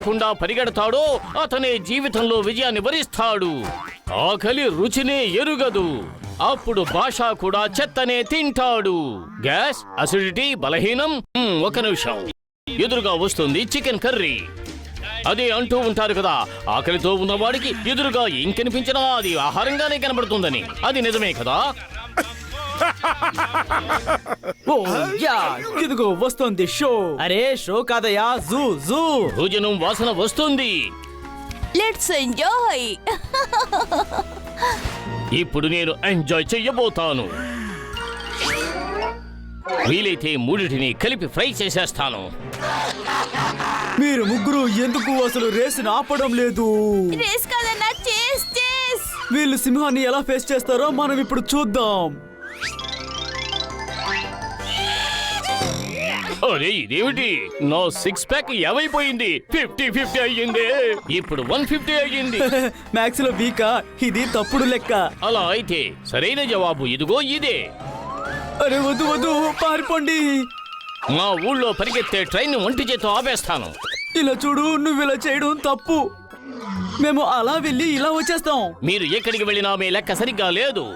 లేకుండా పరిగెడతాడో అతనే జీవితంలో విజయాన్ని వరిస్తాడు. ఆకలి రుచినే ఎరుగదు, అప్పుడు భాష కూడా చెత్తనే తింటాడు. గ్యాస్, అసిడిటీ, బలహీనం. ఒక నిమిషం, ఎదురుగా వస్తుంది చికెన్ కర్రీ. అదే అంటూ ఉంటారు కదా, ఆకలితో ఉన్నవాడికి ఎదురుగా ఏం కనిపించినా అది ఆహారంగానే కనబడుతుందని. అది నిజమే కదా? ఓ యా, ఇదిగో వస్తుంది షో. అరే షో కాదయా, జూ జూ. భోజనం వాసన వస్తుంది. Let's enjoy. ఇప్పుడు నేను ఎంజాయ్ చెయ్యబోతాను. వీలైతే మూడిటిని కలిపి ఫ్రై చేసేస్తాను. మీరు ముగ్గురు ఎందుకు అసలు రేసును ఆపడం లేదు? రేస్ కాదన్నా, చేస్ చేస్. వీళ్ళు సింహాన్ని ఎలా ఫేస్ చేస్తారో మనం ఇప్పుడు చూద్దాం. అరే ఇదేమిటి, నా 6 ప్యాక్ ఏమైపోయింది? 50-50 అయ్యింది. ఇప్పుడు 150 అయ్యింది. మ్యాథ్స్ లో వీకా, ఇది తప్పుడు లెక్క. అలా అయితే సరైన జవాబు ఇదిగో ఇదే. అరే వద్దు వద్దు, పారిపోండి. మా ఊళ్ళో పరిగెత్తే ట్రైన్ ఒంటి చేత్తో ఆపేస్తాను. ఇలా చూడు, నువ్వు ఇలా చేయడం తప్పు. మేము అలా వెళ్ళి ఇలా వచ్చేస్తాం. మీరు ఎక్కడికి వెళ్ళినా మీ లెక్క సరిగ్గా లేదు.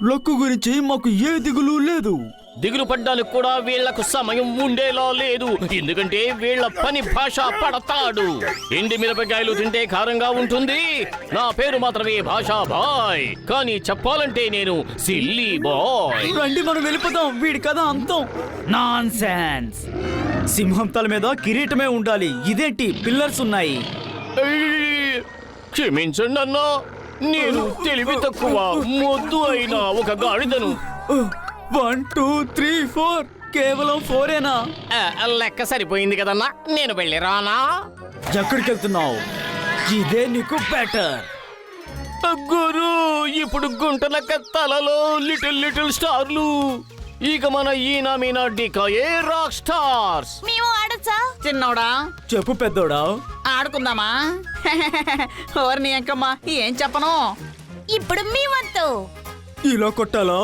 లక్కు గురించి మాకు ఏ దిగులు లేదు. దిగులు పడ్డానికి కూడా వీళ్లకు సమయం ఉండేలా లేదు, ఎందుకంటే వీళ్ల పని భాష పడతాడు. ఎండి మిరపకాయలు తింటే కారంగా ఉంటుంది. నా పేరు మాత్రమే భాషా బాయ్, కానీ చెప్పాలంటే నేను సిల్లీ బాయ్. రండి మనం వెళ్ళిపోదాం, వీడి కథ అంతం. Non sense. సింహం తల మీద కిరీటమే ఉండాలి, ఇదేంటి పిల్లర్స్ ఉన్నాయి? ఏయ్, క్షమించండి అన్నా, నేను తెలివి తక్కువ మొద్దు అయిన ఒక గాడిదను. 1 2 3 4 కేవలం 4ఏనా? లెక్క సరిపోయింది కదన్నా, నేను వెళ్ళి రానా? ఎక్కడికి వెళ్తున్నావు? ఇదే నీకు బెటర్. గురు, ఇప్పుడు గుంటనక్క తలలో లిటిల్ లిటిల్ స్టార్లు. ఇక మన ఈనా మీనా డికాయే రాక్ స్టార్స్. మేము ఆడొచ్చా? చిన్నోడా, చెప్పు పెద్దోడా. ఆడుకుందామా? ఓర్ని అంకమ్మా, ఏం చెప్పను. ఇప్పుడు మీ వంతు. ఇలా కొట్టాలా?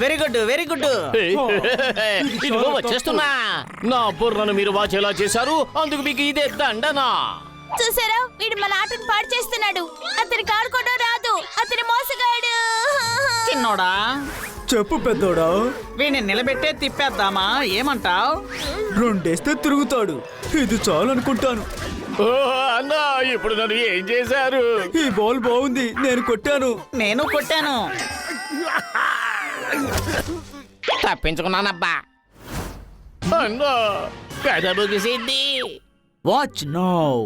Very good very good. ఇదిగో వచ్చేస్తున్నా. నా బుర్రను మీరు వాచేలా చేశారు, అందుకు మీకు ఇదే దండనా. చూసారా, వీడు మన ఆటను పాడు చేస్తున్నాడు. అతనికి ఆడుకోవడం రాదు, అతని మోసగాడు. చిన్నోడా, చెప్పు పెద్దోడా. వీడిని నిలబెట్టే తిప్పేద్దామా, ఏమంటావ్? రెండేస్తే తిరుగుతాడు, ఇది చాలు అనుకుంటాను. ఓ అన్నా, ఇప్పుడు నన్ను ఏం చేశారు? ఈ బాల్ బాగుంది, నేను కొట్టాను. నేను కొట్టాను. తప్పించుకున్నానబ్బా. అన్నా, కథ ముగిసింది. Watch now.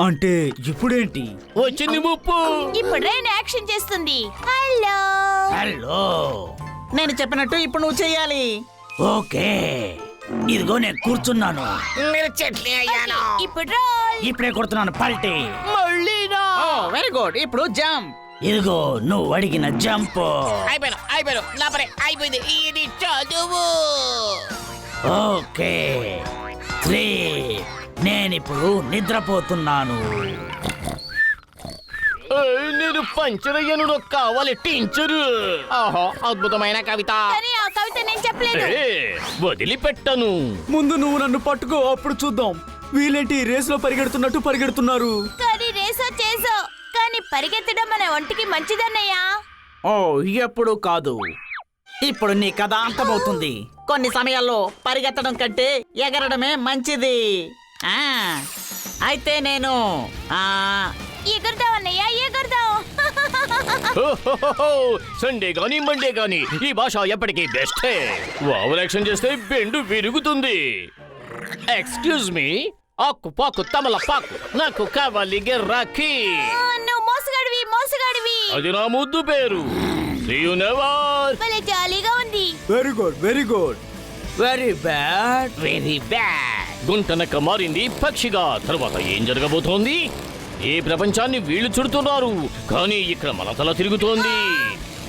అంటే ఇప్పుడేంటి? వచ్చింది ముప్పు. ఇప్పుడు రైన్ యాక్షన్ చేస్తుంది. Hello hello. నేను చెప్పినట్టు ఇప్పుడు నువ్వు చెయ్యాలి. ఓకే, ఇదిగో నేను కూర్చున్నాను. మీరు చెట్లే అయ్యాను. ఇప్పుడు రోల్. ఇప్పుడే కొడుతున్నాను పల్టీ. మళ్ళీనా? వెరీ గుడ్, ఇప్పుడు జంప్. ఇదిగో నువ్వు అడిగిన జంప్. అయిపోయాను, నా పని అయిపోయింది. ఇది చదువు. ఓకే 3. నేనిప్పుడు నిద్రపోతున్నాను. నేను పంచరయ్యను, నాకు కావాలి టీచరు. ఆహా, అద్భుతమైన కవిత. కానీ ఆ కవిత నేను చెప్పలేను. వదిలిపెట్టను. ముందు నువ్వు నన్ను పట్టుకో, అప్పుడు చూద్దాం. వీళ్ళేంటి రేసులో పరిగెడుతున్నట్టు పరిగెడుతున్నారు? కానీ రేసో చేసో, కానీ పరిగెత్తడం మన ఒంటికి మంచిదన్నయ్యా. ఓ, ఎప్పుడు కాదు. ఇప్పుడు నీ కథ అంతమవుతుంది. కొన్ని సమయాల్లో పరిగెత్తడం కంటే ఎగరడమే మంచిది. అయితే నేను ఎగురుదాం అన్నయ్య, ఎగురుదాం. సండే గాని మండే గాని ఈ భాష ఎప్పటికీ బెస్టే. ఓవర్ యాక్షన్ చేస్తే బెండు విరుగుతుంది. ఎక్స్క్యూజ్ మీ, ఆకు పాకు తమల పాకు, నాకు కావాలి గిర్రాకి. నువ్వు మోసగాడివి, మోసగాడివి. అది నా ముద్దు పేరు. See you never. భలే జాలీగా ఉంది. Very good very good. Very bad. Very bad. గుంటనక్క మారింది పక్షిగా. తర్వాత ఏం జరగబోతోంది? ఏ ప్రపంచాన్ని వీళ్ళు చుడుతున్నారు, కానీ ఇక్కడ మన తల తిరుగుతోంది.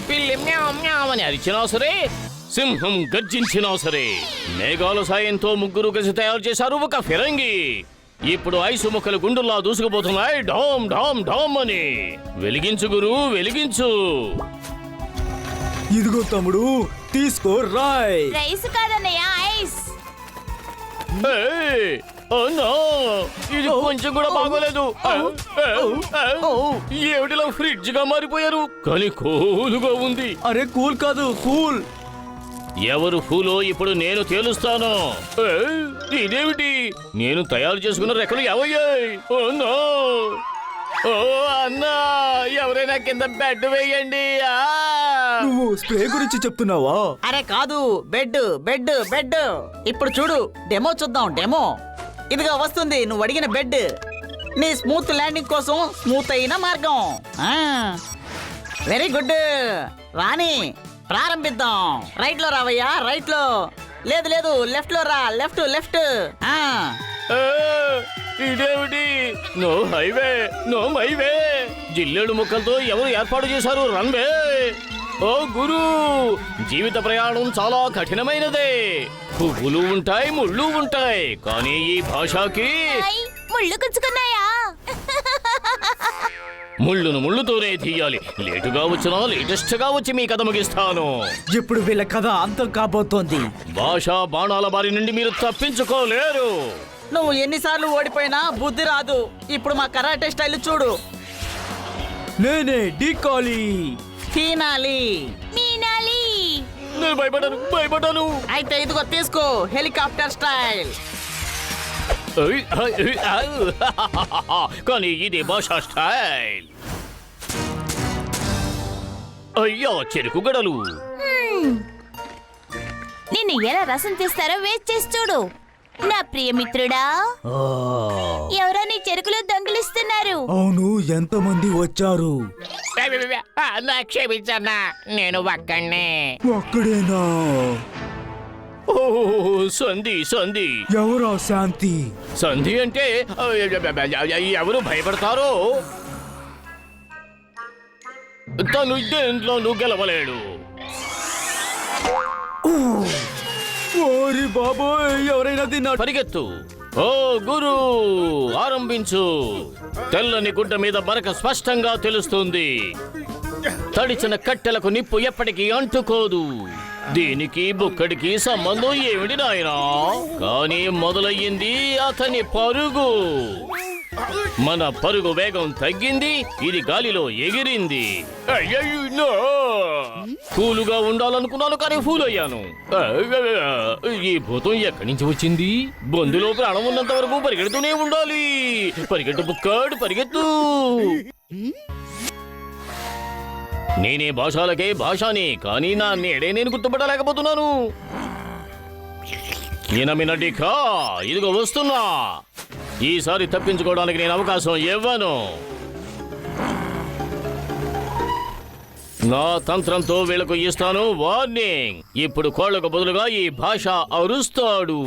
పిల్లి మ్యావ్ మ్యావ్ అని అరిచినా సరే, సింహం గర్జించినా సరే, మేఘాల సాయంతో ముగ్గురు కలిసి తయారు చేశారు ఒక ఫిరంగి. ఇప్పుడు ఐసు ముక్కలు గుండుల్లా దూసుకుపోతున్నాయి, డామ్ డామ్ డామ్ అని. వెలిగించు గురు, వెలిగించు. ఇదిగో తమ్ముడు, తీసుకో రాయ్. రైస్ కాదన్నయ్య, ఐస్. ఓ నో ఇది కొంచెం కూడా బాగోలేదు ఏమిటిలా ఫ్రిడ్జ్ గా మారిపోయారు కానీ కూలుగా ఉంది అరే కూల్ కాదు ఫూల్. ఎవరు ఫూలో ఇప్పుడు నేను తేలుస్తాను ఇదేమిటి నేను తయారు చేసుకున్న రెక్కలు ఏమయ్యాయి ఓ నో ఓ అన్నా ఎవరైనా కింద బెడ్ వేయండి నువ్వు స్ప్రే గురించి చెప్తున్నావా? అరే కాదు, బెడ్ బెడ్ బెడ్. ఇప్పుడు చూడు, డెమో చూద్దాం. డెమో ఇదిగా వస్తుంది, నువ్వు అడిగిన బెడ్. నీ స్మూత్ ల్యాండింగ్ కోసం స్మూత్ అయిన మార్గం. Very good. రాణి ప్రారంభిద్దాం. రైట్ లో రావయ్యా, రైట్ లో. లేదు లేదు, లెఫ్ట్ లో రా. Left left. ఇదేమిటి నో హైవే నో మైవే జిల్లేడు ముక్కలతో ఎవరు ఏర్పాటు చేశారు రన్వే ఓ గురు జీవిత ప్రయాణం చాలా కఠినమైనదే పువ్వులు ఉంటాయి ముళ్ళు ఉంటాయి కానీ ఈ భాషకి ముళ్ళు గుచ్చుకున్నాయా? ముళ్ళును ముళ్ళుతోనే తీయాలి లేటుగా వచ్చినా లేటెస్ట్ గా వచ్చి మీ కథ ముగిస్తాను ఇప్పుడు వీళ్ళ కథ అంతం కాబోతోంది. భాషా బాణాల బారి నుండి మీరు తప్పించుకోలేరు నువ్వు ఎన్నిసార్లు ఓడిపోయినా బుద్ధి రాదు. ఇప్పుడు మా కరాటే స్టైల్ చూడు. నేనే డీకాలి. ఫీనాలి. మీనాలి. నేను భయపడ్డాను అయితే ఇదిగో తీసుకో, హెలికాప్టర్ స్టైల్. కానీ ఇది భాషా స్టైల్ అయ్యో చెరుకు గడలు నిన్ను ఎలా రసం తీస్తారో వేస్ట్ చేసి చూడు. నా ప్రియమిత్రుడా, ఎవరో నీ చెరుకులో దొంగిలిస్తున్నారు. అవును, ఎంతమంది వచ్చారు? నా క్షమించన్నా నేను ఒక్కడే ఒక్కడేనా? ఓ సంధి సంధి ఎవరా శాంతి? సంధి అంటే ఎవరు భయపడతారో తను దేంట్లోనూ గెలవలేడు ఓరి బాబోయ్, ఎవరైనా తిన్నా? పరిగెత్తు ఓ గురు ఆరంభించు తెల్లని గుడ్డ మీద మరక స్పష్టంగా తెలుస్తుంది తడిచిన కట్టెలకు నిప్పు ఎప్పటికీ అంటుకోదు దీనికి బుక్కడికి సంబంధం ఏమిటి నాయనా కానీ మొదలయ్యింది అతని పరుగు మన పరుగు వేగం తగ్గింది ఇది గాలిలో ఎగిరింది అయ్యయ్యో కూలుగా ఉండాలనుకున్నాను కానీ ఫూల్ అయ్యాను ఈ భూతం ఎక్కడి నుంచి వచ్చింది బొందులో ప్రాణం ఉన్నంత వరకు పరిగెడుతూనే ఉండాలి పరిగెట్టు బుక్కడు పరిగెత్తు నేనే భాషలకే భాషాని కానీ నా నేడే నేను గుర్తుపట్టలేకపోతున్నాను ఈనమినడికా ఇదిగో వస్తున్నా ఈసారి తప్పించుకోవడానికి నేను అవకాశం ఇవ్వను నా తంత్రంతో వీళ్ళకు ఇస్తాను వార్నింగ్ ఇప్పుడు కోళ్లకు బదులుగా ఈ భాష అరుస్తాడు